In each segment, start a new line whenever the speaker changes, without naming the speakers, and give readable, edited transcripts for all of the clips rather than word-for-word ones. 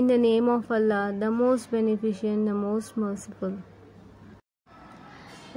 In the name of Allah, the most beneficent, the most merciful۔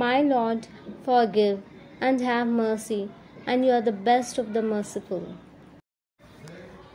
My Lord, forgive and have mercy, and you are the best of the merciful۔